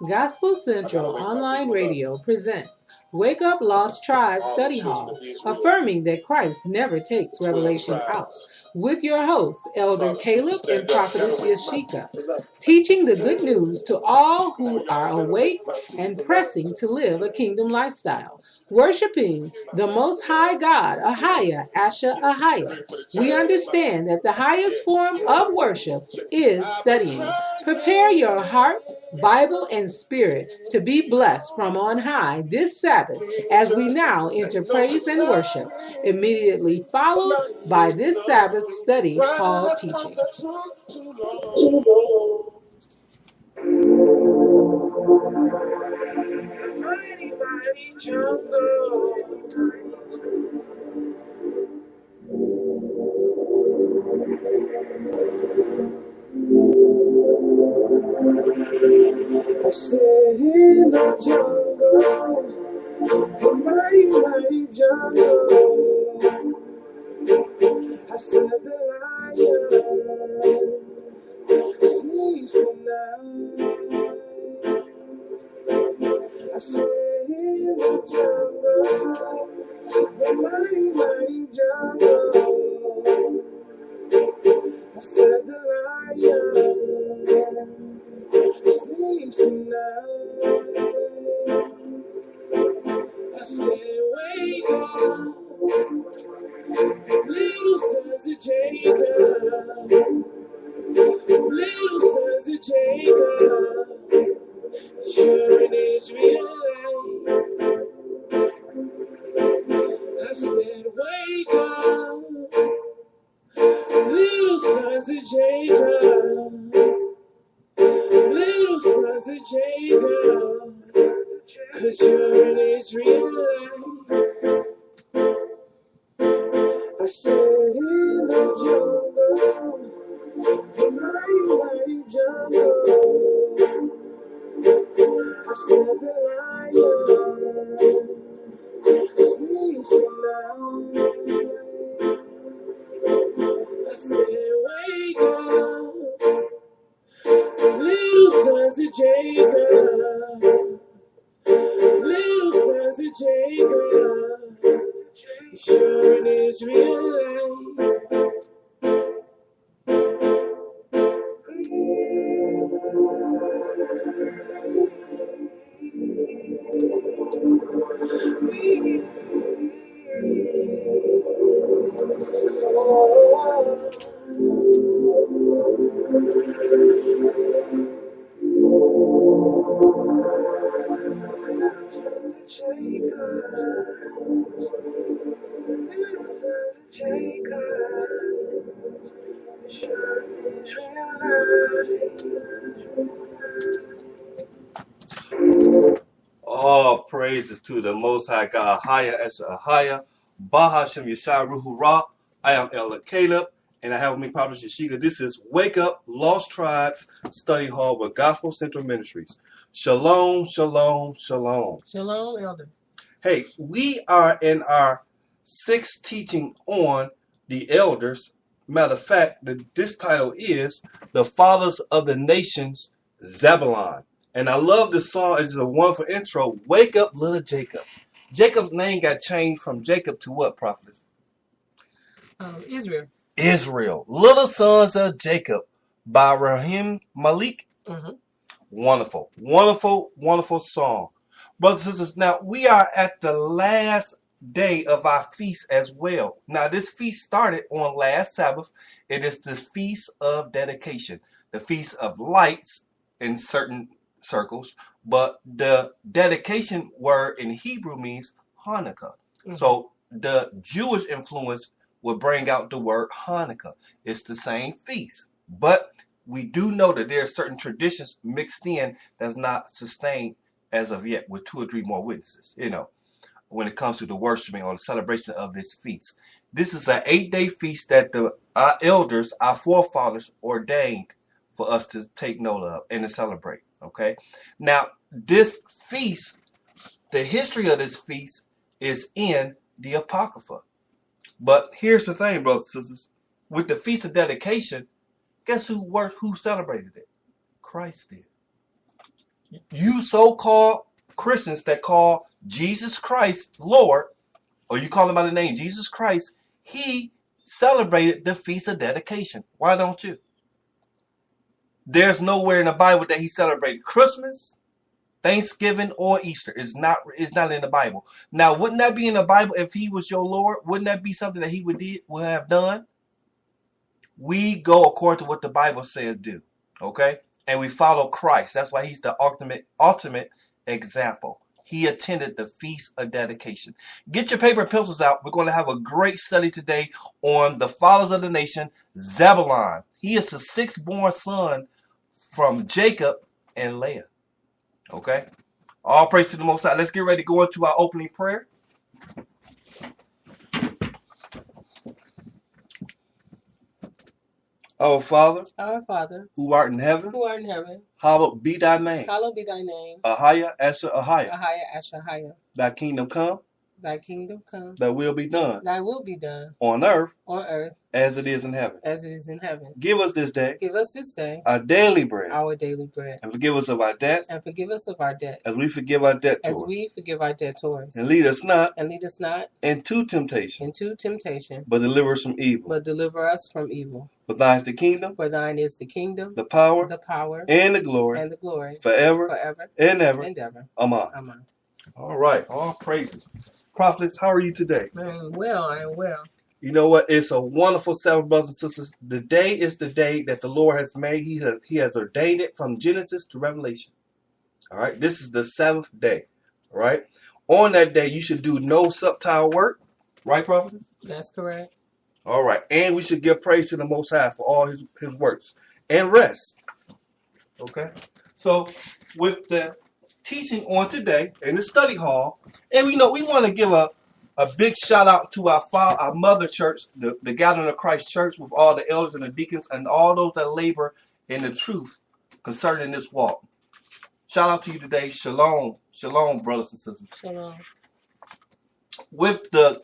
Gospel Central Online Radio presents Wake Up Lost Tribe Study Hall, affirming that Christ never takes revelation out, with your hosts, Elder Caleb and Prophetess Yashika, teaching the good news to all who are awake and pressing to live a kingdom lifestyle, worshiping the Most High God, Ahaya, Asha, Ahaya. We understand that the highest form of worship is studying. Prepare your heart, Bible, and spirit to be blessed from on high this Sabbath as we now enter praise and worship, immediately followed by this Sabbath study hall teaching. I sit in the jungle, the mighty jungle. I said the lion sleeps tonight. I sit in the jungle, the mighty jungle. I said the lion sleeps tonight. I said, wake up, little sons of Jacob, little sons of Jacob, children Israel. I said, wake up, little sons of Jacob, little sons of Jacob, 'cause you're an Israelite. I said in the jungle, the mighty jungle. I said the lion sleeps tonight. I said wake up, little sons of Jacob, little sons of Jacob, you're an Israelite. All praises to the Most High God, Haya Esa Ahaya, Bahashem Yeshai Ruhu Ra. I am Elder Caleb, and I have with me Prophet Yashika. This is Wake Up Lost Tribes Study Hall with Gospel Central Ministries. Shalom, shalom, shalom. Shalom, Elder. Hey, we are in our sixth teaching on the elders. Matter of fact, this title is The Fathers of the Nations, Zebulun. And I love this song. It's a wonderful intro. Wake up, little Jacob. Jacob's name got changed from Jacob to what, prophetess? Israel. Israel. Little Sons of Jacob by Rahim Malik. Mm-hmm. Wonderful, wonderful, wonderful song. Brothers and sisters, now we are at the last day of our feast as well. Now this feast started on last Sabbath. It is the Feast of Dedication, the Feast of Lights in certain circles, but the dedication word in Hebrew means Hanukkah. Mm-hmm. So the Jewish influence would bring out the word Hanukkah. It's the same feast, but we do know that there are certain traditions mixed in that's not sustained as of yet with 2 or 3 more witnesses, when it comes to the worshiping or the celebration of this feast. This is an 8-day feast that our elders, our forefathers, ordained for us to take note of and to celebrate. Okay. Now, this feast, the history of this feast is in the Apocrypha. But here's the thing, brothers and sisters. With the Feast of Dedication, guess who celebrated it? Christ did. You so-called Christians that call Jesus Christ Lord, or you call him by the name Jesus Christ, he celebrated the Feast of Dedication. Why don't you? There's nowhere in the Bible that he celebrated Christmas, Thanksgiving, or Easter. It's not in the Bible. Now, wouldn't that be in the Bible if he was your Lord? Wouldn't that be something that he would have done? We go according to what the Bible says do. Okay? And we follow Christ. That's why he's the ultimate example. He attended the Feast of Dedication. Get your paper and pencils out. We're going to have a great study today on the fathers of the nation, Zebulun. He is the sixth born son from Jacob and Leah. Okay? All praise to the Most High. Let's get ready to go into our opening prayer. Our Father, who art in heaven, hallowed be thy name. Ahaya Asher Ahaya. Thy kingdom come. Thy will be done. On earth. As it is in heaven. Give us this day. Our daily bread. And forgive us of our debts. As we forgive our debtors. And lead us not. Into temptation. But deliver us from evil. For thine is the kingdom. The power. And the glory. Forever. And ever. Amen. All right. All praises. Prophets, how are you today? I am well. You know what? It's a wonderful Sabbath, brothers and sisters. The day is the day that the Lord has made. He has ordained it from Genesis to Revelation. All right. This is the seventh day. All right. On that day, you should do no subtle work. Right, prophets? That's correct. All right. And we should give praise to the Most High for all his works and rest. Okay. So with the teaching on today in the study hall, and we want to give a big shout out to our mother church, the Gathering of Christ Church, with all the elders and the deacons and all those that labor in the truth concerning this walk. Shout out to you today. Shalom. Shalom, brothers and sisters. Shalom. With the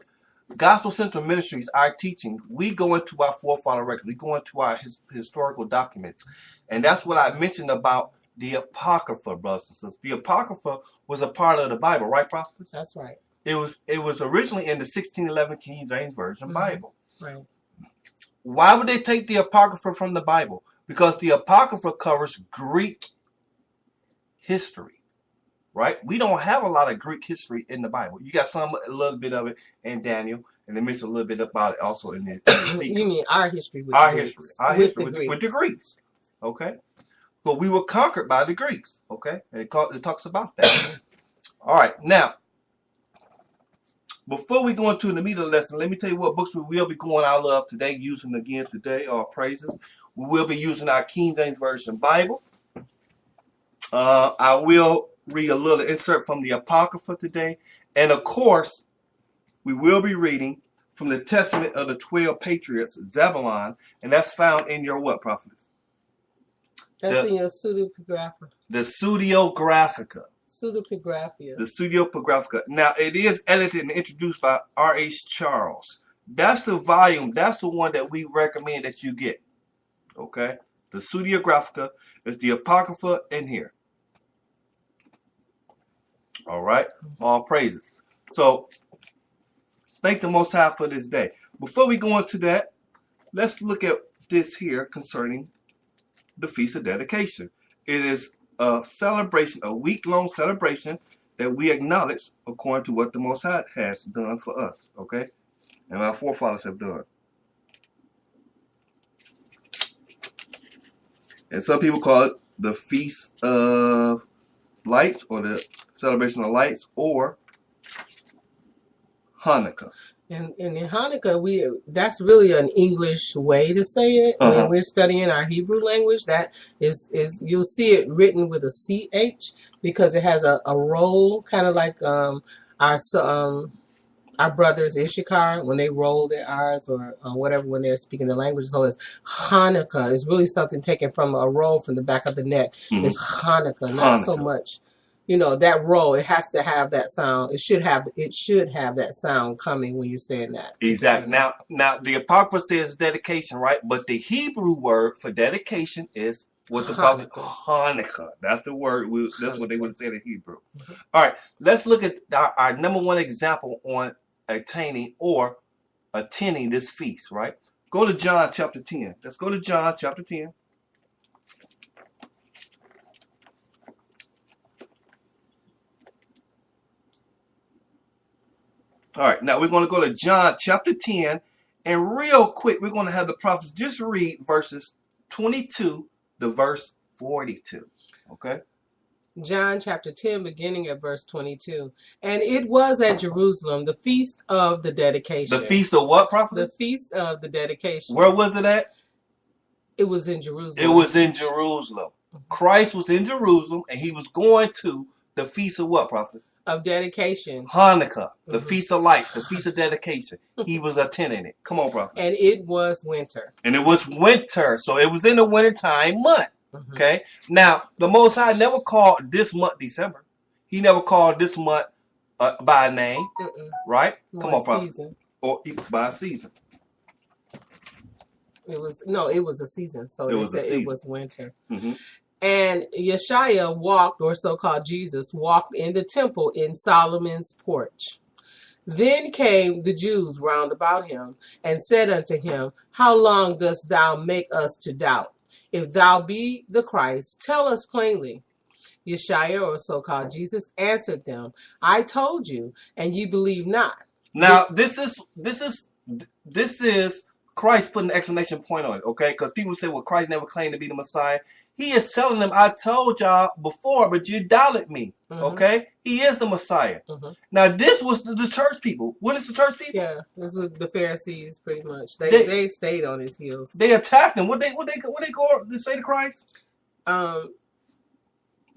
Gospel Central Ministries, our teaching, we go into our forefather record. We go into our historical documents. And that's what I mentioned about the Apocrypha, brothers and sisters. The Apocrypha was a part of the Bible, right, prophets? That's right. It was originally in the 1611 King James Version Bible. Right. Why would they take the Apocrypha from the Bible? Because the Apocrypha covers Greek history, right? We don't have a lot of Greek history in the Bible. You got a little bit of it in Daniel, and they mention a little bit about it also in the You mean our history with the Greeks. Okay? But we were conquered by the Greeks. Okay? And it talks about that. All right. Now, before we go into the meat of the lesson, let me tell you what books we will be going out of today, using again today, our praises. We will be using our King James Version Bible. I will read a little insert from the Apocrypha today. And of course, we will be reading from the Testament of the 12 Patriots, Zebulun, and that's found in your what, prophetess? That's in your Pseudepigrapha. The Pseudeographica. Pseudepigraphia. The Pseudeographica. Now, it is edited and introduced by R.H. Charles. That's the volume. That's the one that we recommend that you get. Okay? The Pseudeographica is the Apocrypha in here. All right? All praises. So, thank the Most High for this day. Before we go into that, let's look at this here concerning the Feast of Dedication. It is a celebration, a week-long celebration that we acknowledge according to what the Most High has done for us, okay? And our forefathers have done. And some people call it the Feast of Lights, or the Celebration of Lights, or Hanukkah. And in Hanukkah, that's really an English way to say it. When we're studying our Hebrew language, that is you'll see it written with a CH because it has a roll, kind of like our brothers Issachar when they roll their R's or whatever when they're speaking the language. So it's Hanukkah. It's really something taken from a roll from the back of the neck. It's Hanukkah, not so much. That roll, it has to have that sound. It should have that sound coming when you're saying that. Exactly. Now the Apocrypha says dedication, right? But the Hebrew word for dedication is What the prophet Hanukkah. That's the word. That's what they would have said in Hebrew. All right, let's look at our number one example on attaining or attending this feast, right? Go to John chapter 10. Let's go to John chapter 10. All right, now we're going to go to John chapter 10. And real quick, we're going to have the prophets just read verses 22 to verse 42. Okay? John chapter 10, beginning at verse 22. And it was at Jerusalem, the feast of the dedication. The feast of what, prophet? The feast of the dedication. Where was it at? It was in Jerusalem. It was in Jerusalem. Christ was in Jerusalem, and he was going to the feast of what, prophet? Of dedication. Hanukkah, the feast of lights, the feast of dedication. He was attending it. Come on, prophet. And it was winter. And it was winter, so it was in the wintertime month. Okay? Now, the Most High never called this month December. He never called this month by name. Right? Come on, prophet. Season. Or by season. It was a season. So it said it was winter. And Yeshua walked, or so-called Jesus, walked in the temple in Solomon's porch. Then came the Jews round about him, and said unto him, How long dost thou make us to doubt? If thou be the Christ, tell us plainly. Yeshua, or so-called Jesus, answered them, I told you, and ye believe not. Now, this is Christ putting an exclamation point on it, okay? Because people say, well, Christ never claimed to be the Messiah. He is telling them, I told y'all before, but you doubted me, okay? He is the Messiah. Now, this was the church people. What is the church people? Yeah, this was the Pharisees, pretty much. They stayed on his heels. They attacked him. What they go to say to Christ?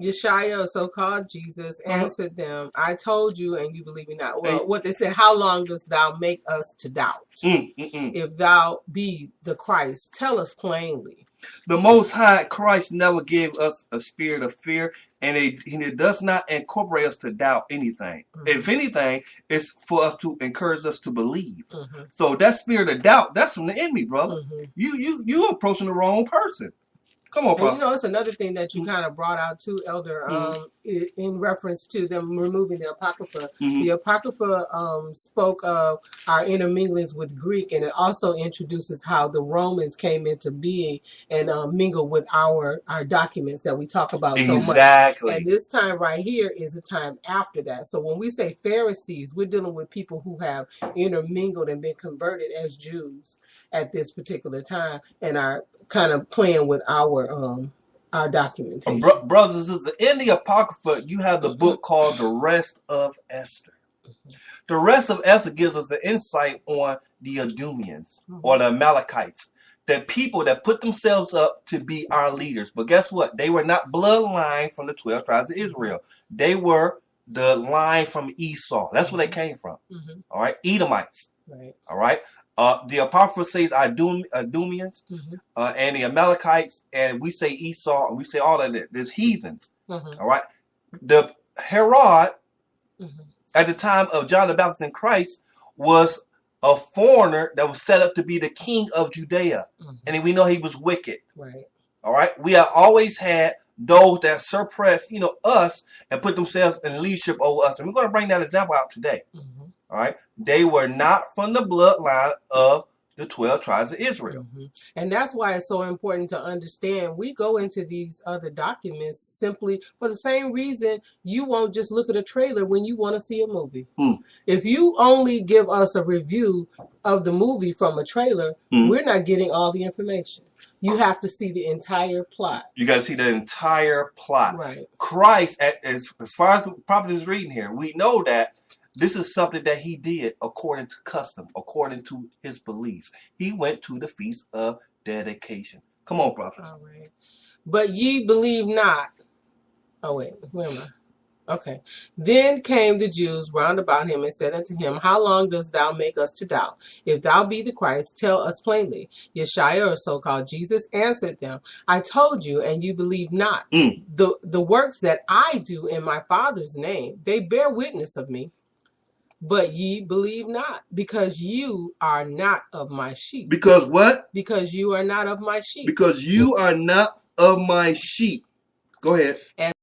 Yeshua, so-called Jesus, answered them, I told you, and you believe me not. Well, what they said, how long dost thou make us to doubt? If thou be the Christ, tell us plainly. The Most High Christ never gave us a spirit of fear, and it does not incorporate us to doubt anything. If anything, it's for us to encourage us to believe. So that spirit of doubt, that's from the enemy, brother. You approaching the wrong person. Come on, and it's another thing that you kind of brought out too, Elder, in reference to them removing the Apocrypha. The Apocrypha spoke of our interminglings with Greek, and it also introduces how the Romans came into being and mingled with our documents that we talk about so much. And this time right here is a time after that. So when we say Pharisees, we're dealing with people who have intermingled and been converted as Jews at this particular time and are kind of playing with our documentation. Brothers and sisters, in the Apocrypha, you have the book called The Rest of Esther. The Rest of Esther gives us an insight on the Edomians or the Amalekites, the people that put themselves up to be our leaders. But guess what? They were not bloodline from the 12 tribes of Israel. They were the line from Esau. That's where they came from. All right? Edomites. All right? The Apocrypha says Idumeans and the Amalekites, and we say Esau, and we say all of that. There's heathens. All right. The Herod, at the time of John the Baptist and Christ, was a foreigner that was set up to be the king of Judea. And we know he was wicked. All right. We have always had those that suppress, us and put themselves in leadership over us. And we're going to bring that example out today. All right. They were not from the bloodline of the 12 tribes of Israel. And that's why it's so important to understand we go into these other documents simply for the same reason you won't just look at a trailer when you want to see a movie. If you only give us a review of the movie from a trailer, we're not getting all the information. You have to see the entire plot. You got to see the entire plot. Right. Christ, as far as the prophet is reading here, we know that this is something that he did according to custom, according to his beliefs. He went to the Feast of Dedication. Come on, prophet. All right. But ye believe not. Oh, wait. Where am I? Okay. Then came the Jews round about him and said unto him, How long dost thou make us to doubt? If thou be the Christ, tell us plainly. Yeshua, or so-called Jesus, answered them, I told you, and you believe not. The works that I do in my Father's name, they bear witness of me. But ye believe not, because you are not of my sheep. Because what? Because you are not of my sheep. Because you are not of my sheep. Go ahead. And